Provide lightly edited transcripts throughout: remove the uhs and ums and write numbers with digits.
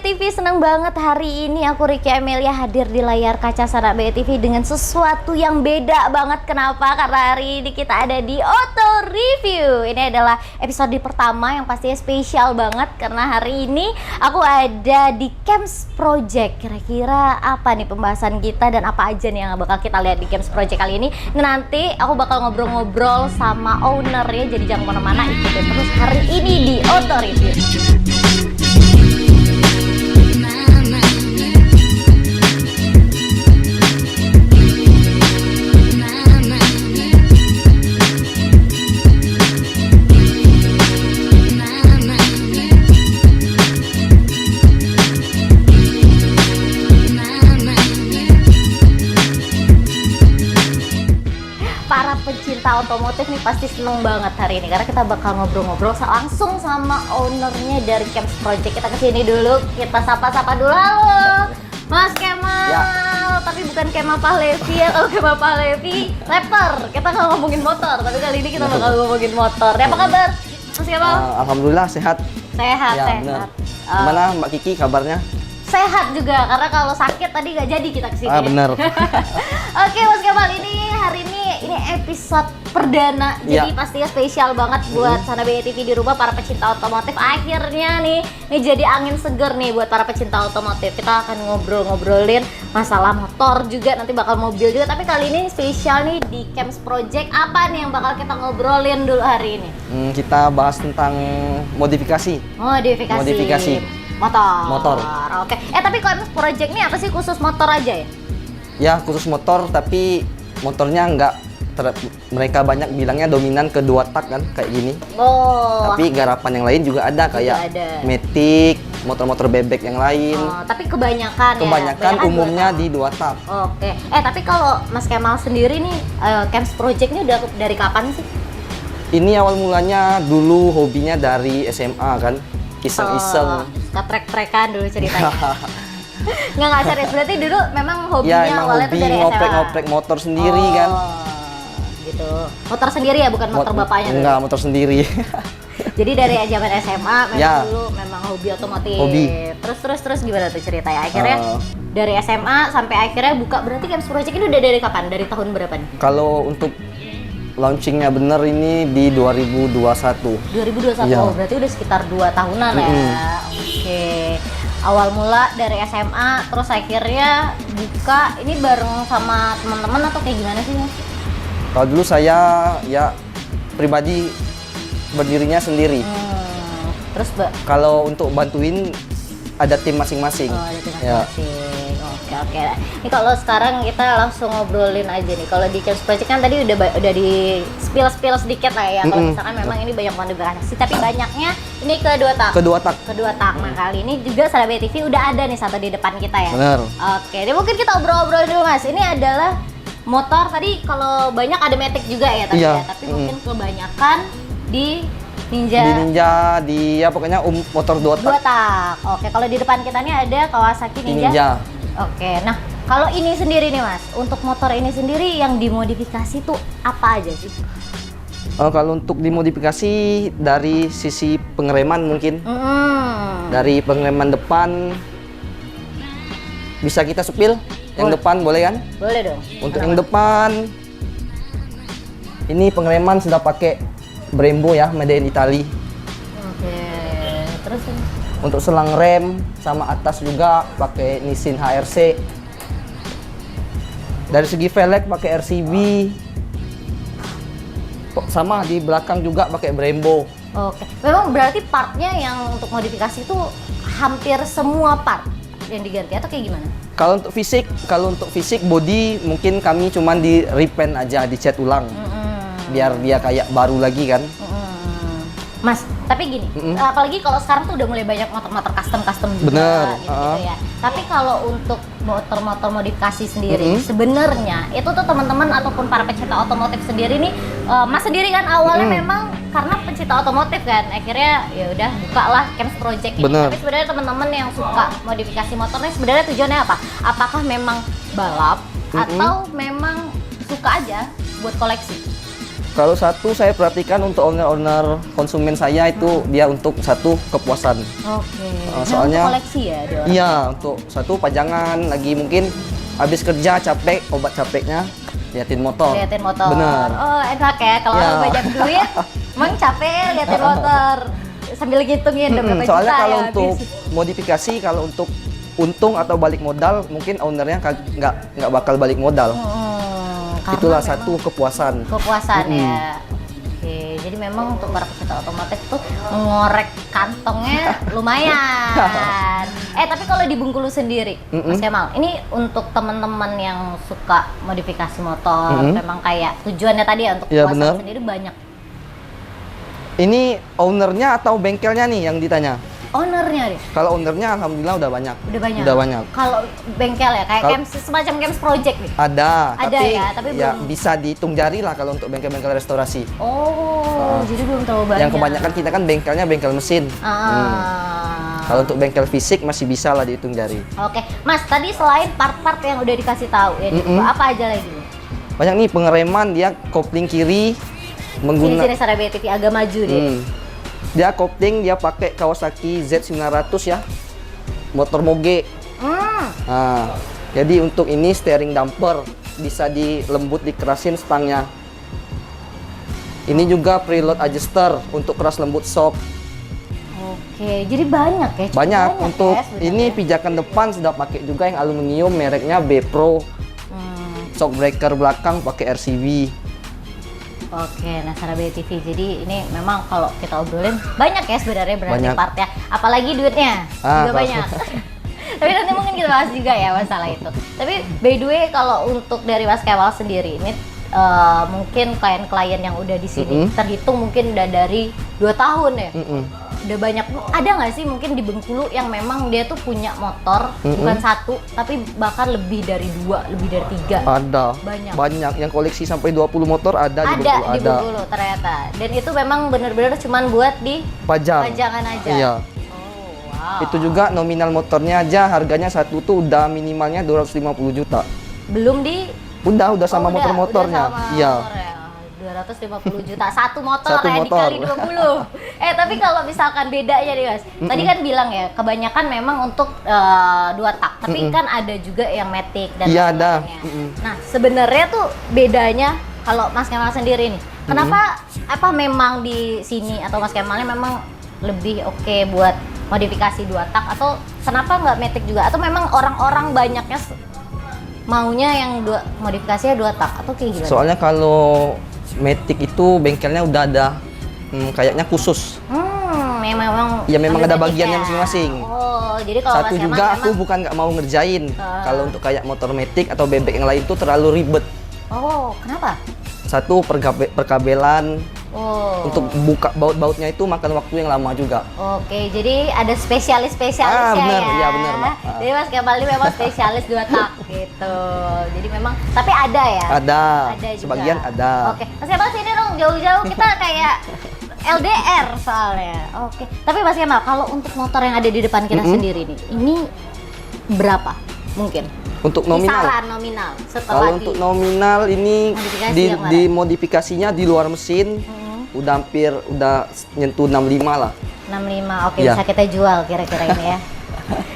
TV, senang banget hari ini aku Ricky Amelia hadir di layar kaca Sanak BTV dengan sesuatu yang beda banget. Kenapa? Karena hari ini kita ada di Auto Review. Ini adalah episode pertama yang pastinya spesial banget karena hari ini aku ada di Camps Project. Kira-kira apa nih pembahasan kita dan apa aja nih yang bakal kita lihat di Camps Project kali ini. Nanti aku bakal ngobrol-ngobrol sama ownernya, jadi jangan kemana-mana, ikutin terus hari ini di Auto Review. Para pecinta otomotif nih pasti seneng banget hari ini karena kita bakal ngobrol-ngobrol langsung sama ownernya dari Camps Project. Kita kesini dulu, kita sapa-sapa dulu. Halo Mas Kemal ya. Tapi bukan Kemal Pahlevi ya. Kalau Kemal Pahlevi rapper, kita nggak ngomongin motor, tapi kali ini kita bakal ngomongin motor. Ya, apa kabar Mas Kemal? Alhamdulillah sehat. Sehat, ya, sehat. Gimana Mbak Kiki kabarnya? Sehat juga, karena kalau sakit tadi nggak jadi kita kesini. Bener. Oke Mas Kemal, ini hari ini episode perdana, jadi pastinya spesial banget buat Sanak BTV di rumah, para pecinta otomotif. Akhirnya nih jadi angin seger nih buat para pecinta otomotif. Kita akan ngobrol-ngobrolin masalah motor juga, nanti bakal mobil juga. Tapi kali ini spesial nih di Camps Project. Apa nih yang bakal kita ngobrolin dulu hari ini? Kita bahas tentang modifikasi. Modifikasi motor. Oke. Tapi Camps Project ini apa sih, khusus motor aja ya? Ya, khusus motor, tapi motornya mereka banyak bilangnya dominan ke 2 tak kan, kayak gini. Tapi garapan yang lain juga ada, kayak Matic, motor-motor bebek yang lain. Tapi kebanyakan umumnya di 2 tak. Oke. Tapi kalau Mas Kemal sendiri nih, Camps Project ini udah dari kapan sih? Ini awal mulanya dulu hobinya dari SMA kan, iseng-iseng. Suka trek-trekan dulu ceritanya. Nggak serius, berarti dulu memang hobinya awalnya tuh dari SMA? Ngoprek motor sendiri kan. Gitu. Motor sendiri ya, bukan motor bapaknya? Enggak, motor sendiri. Jadi dari zaman SMA memang dulu memang hobi otomotif. Terus gimana tuh ceritanya? Akhirnya dari SMA sampai akhirnya buka, berarti Camps Project ini udah dari kapan? Dari tahun berapa nih? Kalau untuk launchingnya bener ini di 2021. 2021, berarti udah sekitar 2 tahunan ya. Oke. Awal mula dari SMA, terus akhirnya buka ini bareng sama teman-teman atau kayak gimana sih Mas? Kalau dulu saya ya pribadi berdirinya sendiri. Terus kalau untuk bantuin ada tim masing-masing. Ada tim masing-masing. Oke. Ini kalau sekarang kita langsung ngobrolin aja nih. Kalau di Camps Project kan tadi udah di spill sedikit lah ya. Kalau misalkan memang ini banyak modifikasi, tapi banyaknya ini kedua tak. Nah, kali ini juga Sanak BTV udah ada nih satu di depan kita ya. Bener. Oke, jadi mungkin kita obrol-obrol dulu Mas. Ini adalah motor, tadi kalau banyak ada Matic juga ya tadi ya. Tapi mungkin kebanyakan di Ninja, pokoknya motor 2 tak. 2 tak. Oke, kalau di depan kita nih ada Kawasaki Ninja. Oke, nah kalau ini sendiri nih Mas, untuk motor ini sendiri yang dimodifikasi tuh apa aja sih? Kalau untuk dimodifikasi dari sisi pengereman mungkin, dari pengereman depan bisa kita sepil. Yang depan boleh kan? Boleh dong. Untuk yang depan, ini pengereman sudah pakai Brembo ya, made in Italy. Oke, terus ini? Untuk selang rem sama atas juga pakai Nissin HRC. Dari segi velg pakai RCB. Sama di belakang juga pakai Brembo. Oke, memang berarti partnya yang untuk modifikasi itu hampir semua part yang diganti atau kayak gimana? Kalau untuk fisik body mungkin kami cuman di repaint aja, dicat ulang. Biar dia kayak baru lagi kan. Mas, tapi gini, apalagi kalau sekarang tuh udah mulai banyak motor-motor custom juga gitu ya. Tapi kalau untuk motor-motor modifikasi sendiri, sebenarnya itu tuh teman-teman ataupun para pecinta otomotif sendiri nih, Mas sendiri kan awalnya memang karena pecinta otomotif kan, akhirnya ya udah bukalah Camps Project ini. Tapi sebenarnya teman-teman yang suka modifikasi motornya sebenarnya tujuannya apa? Apakah memang balap atau memang suka aja buat koleksi? Kalau satu saya perhatikan untuk owner-owner konsumen saya itu dia untuk satu kepuasan. Oke. Soalnya untuk koleksi ya dia orang? Iya, untuk satu pajangan lagi mungkin habis kerja capek, obat capeknya liatin motor. Liatin motor. Bener. Oh enak ya kalau Ya. banyak duit, emang capek liatin motor sambil ngitungin udah berapa Soalnya juta kalau ya untuk habis. modifikasi, kalau untuk untung atau balik modal, mungkin ownernya nggak bakal balik modal. Karena Itulah memang satu kepuasan. kepuasan ya. Oke, jadi memang untuk para pecinta otomotif tuh mengorek kantongnya lumayan. Tapi kalau di Bengkulu sendiri, Mas Kemal, ini untuk teman-teman yang suka modifikasi motor, memang kayak tujuannya tadi ya untuk Ya, kepuasan bener. sendiri banyak. Ini ownernya atau bengkelnya nih yang ditanya? Ownernya deh. Kalau ownernya alhamdulillah udah banyak. Udah banyak. Banyak. Kalau bengkel ya kayak Kalau- semacam Camps Project nih. Ada, Ada ya, tapi belum- bisa dihitung jari lah kalau untuk bengkel-bengkel restorasi. Oh, jadi belum terlalu banyak. Yang kebanyakan kita kan bengkelnya bengkel mesin. Kalau untuk bengkel fisik masih bisa lah dihitung jari. Oke, Mas, tadi selain part-part yang udah dikasih tahu ya, apa aja lagi? Banyak nih pengereman, dia kopling kiri Sini menggunakan Sarabaya TV agak maju deh. dia kopling, dia pakai Kawasaki Z900 ya, motor moge. Nah, jadi untuk ini steering damper bisa dilembut dikerasin stangnya. Ini juga preload adjuster untuk keras lembut shock. Oke, jadi banyak ya? Cukup Banyak untuk ya, sebenarnya. ini pijakan depan sudah pakai juga yang aluminium, mereknya B Pro. Shock breaker belakang pakai RCB. Oke, nah Sarabaya TV. Jadi ini memang kalau kita obrolin banyak ya sebenarnya berarti Banyak. partnya. Apalagi duitnya juga kalau- banyak. Tapi nanti mungkin kita bahas juga ya masalah itu. Tapi by the way kalau untuk dari Mas Kemal sendiri ini mungkin klien-klien yang udah di sini terhitung mungkin udah dari 2 tahun ya. Udah banyak. Ada nggak sih mungkin di Bengkulu yang memang dia tuh punya motor bukan satu tapi bahkan lebih dari 2, lebih dari 3? Ada. Banyak. Yang koleksi sampai 20 motor ada di Bengkulu. Di Bengkulu ternyata. Dan itu memang bener-bener cuman buat di pajangan aja. Iya. Oh, wow. Itu juga nominal motornya aja harganya satu tuh udah minimalnya 250 juta. Belum di Udah sama udah motor-motornya. sama Iya. motornya. 250 juta satu motor Satu ya motor. dikali 20. Tapi kalau misalkan bedanya nih Mas. Tadi kan bilang ya kebanyakan memang untuk 2 tak, tapi kan ada juga yang matic dan Iya, ada. lain-lainnya. Nah, sebenarnya tuh bedanya kalau Mas Kemal sendiri nih. Kenapa apa memang di sini atau Mas Kemalnya memang lebih oke buat modifikasi 2 tak atau kenapa nggak matic juga atau memang orang-orang banyaknya maunya yang modifikasinya 2 tak atau kayak gimana? Soalnya kalau Matic itu bengkelnya udah ada kayaknya khusus. Memang Ya memang ada Matic bagiannya ya? masing-masing. Oh, jadi kalau Satu Mas juga Kemal aku memang- bukan nggak mau ngerjain. Kalau untuk kayak motor Matic atau bebek yang lain tuh terlalu ribet. Oh, kenapa? Satu perkabelan, untuk buka baut-bautnya itu makan waktu yang lama juga. Oke, jadi ada spesialis-spesialisnya bener, ya. iya bener, Mbak. Jadi Mas Kemal ini memang spesialis 2 tak gitu. Jadi memang, tapi ada ya? Ada, juga. sebagian ada. Oke, Mas Kemal sini dong, jauh-jauh kita kayak LDR soalnya. Oke, tapi Mas Kemal, kalau untuk motor yang ada di depan kita sendiri nih, ini berapa mungkin? Untuk nominal. Kisaran nominal setelah Kalau untuk nominal ini Modifikasi yang mana? di modifikasinya di luar mesin udah nyentuh 65 lah. 65. Oke, Ya. bisa kita jual kira-kira ini ya.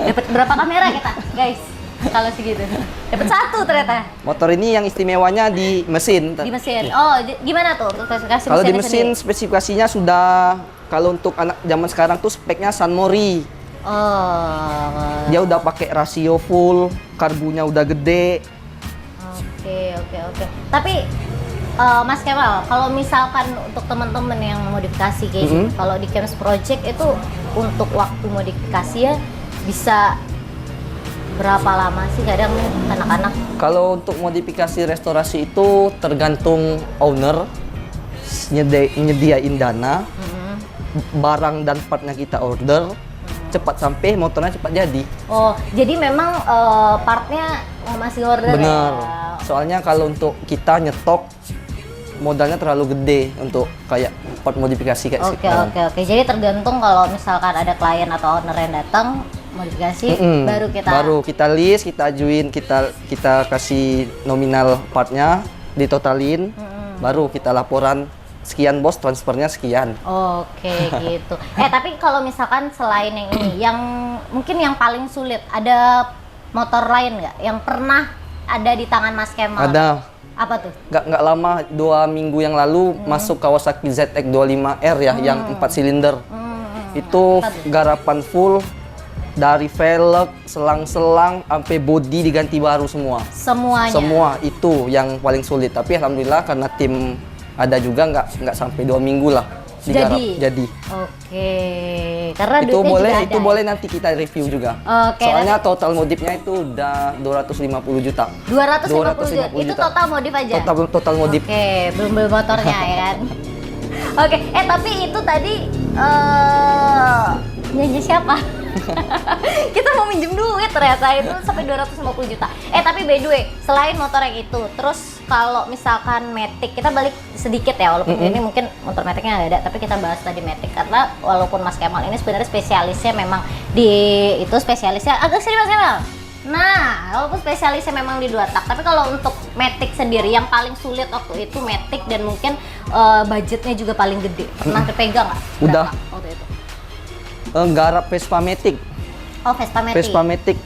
Dapat berapa kamera kita, guys? Kalau segitu. Dapat 1 ternyata Motor ini yang istimewanya di mesin. di mesin. Oh, gimana tuh untuk spesifikasi Kalau di mesinnya mesin sendiri? spesifikasinya sudah, kalau untuk anak zaman sekarang tuh speknya Sunmori. Oh. Dia udah pakai rasio full, karbunya udah gede. Oke. Tapi Mas Kemal, kalau misalkan untuk teman-teman yang modifikasi kayak gitu, kalau di Camps Project itu untuk waktu modifikasi ya bisa berapa lama sih kadang anak-anak? Kalau untuk modifikasi restorasi itu tergantung owner nyediain dana, barang dan partnya kita order, cepat sampai motornya cepat jadi. Oh, jadi memang partnya masih order Bener. ya? Soalnya kalau untuk kita nyetok modalnya terlalu gede untuk kayak part modifikasi kayak sekarang. Oke. Jadi tergantung kalau misalkan ada klien atau owner yang datang modifikasi baru kita list, kita ajuin, kita kasih nominal partnya, ditotalin. Hmm. Baru kita laporan, sekian bos, transfernya sekian. Oke, gitu. Tapi kalau misalkan selain yang ini, yang mungkin yang paling sulit, ada motor lain nggak yang pernah ada di tangan Mas Kemal? Ada. Apa tuh? Nggak lama, 2 minggu yang lalu masuk Kawasaki ZX25R ya, yang 4 silinder. Itu Apa tuh? garapan full, dari velg, selang-selang, sampai bodi diganti baru semua. Semuanya? Semua, itu yang paling sulit. Tapi alhamdulillah karena tim ada juga, nggak sampai 2 minggu lah digarap. Jadi. Oke. Karena Itu duitnya boleh, juga itu ada, boleh nanti kita review juga. Oke, Soalnya total modifnya itu udah 250 juta. 250 juta. Itu total modif aja? Total modif. Oke, belum beli motornya ya kan? Oke, tapi itu tadi nyanyi siapa? Kita mau minjem duit ternyata itu sampai 250 juta. Tapi by the way, selain motor yang itu, terus kalau misalkan Matic, kita balik sedikit ya, walaupun ini mungkin motor Maticnya nggak ada, tapi kita bahas tadi Matic karena walaupun Mas Kemal ini sebenarnya spesialisnya memang di itu spesialisnya agak sini Mas Kemal. Nah, walaupun spesialisnya memang di 2 tak, tapi kalau untuk Matic sendiri yang paling sulit waktu itu Matic dan mungkin budgetnya juga paling gede. Pernah kepegang nggak? Udah. Berapa waktu itu? Garap Vespa Matic. Oh, Vespa Matic. Vespa Matic,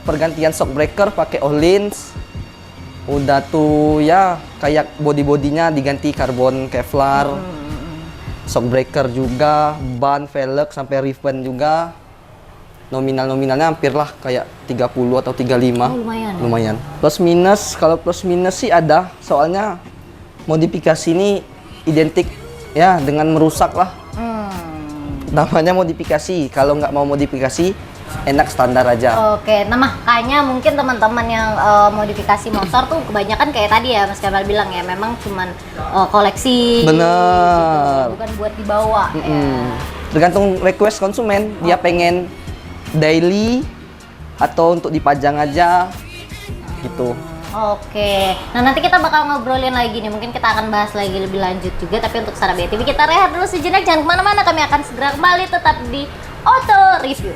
pergantian shock breaker pakai Öhlins. Udah tuh ya kayak body-bodinya diganti karbon Kevlar. Shock breaker juga, ban, velg sampai riven juga. Nominalnya hampir lah kayak 30 atau 35. Oh, lumayan. Lumayan. Plus minus, kalau plus minus sih ada. Soalnya modifikasi ini identik ya dengan merusak lah. Namanya modifikasi. Kalau nggak mau modifikasi, enak standar aja. Oke, nah makanya mungkin teman-teman yang modifikasi motor tuh kebanyakan kayak tadi ya Mas Kemal bilang ya, memang cuman koleksi. Bener. Gitu, bukan buat dibawa. Ya. Tergantung request konsumen, dia pengen daily atau untuk dipajang aja gitu. Oke, nah nanti kita bakal ngobrolin lagi nih, mungkin kita akan bahas lagi lebih lanjut juga, tapi untuk Sarah BTV kita rehat dulu sejenak, jangan kemana-mana, kami akan segera kembali tetap di Auto Review.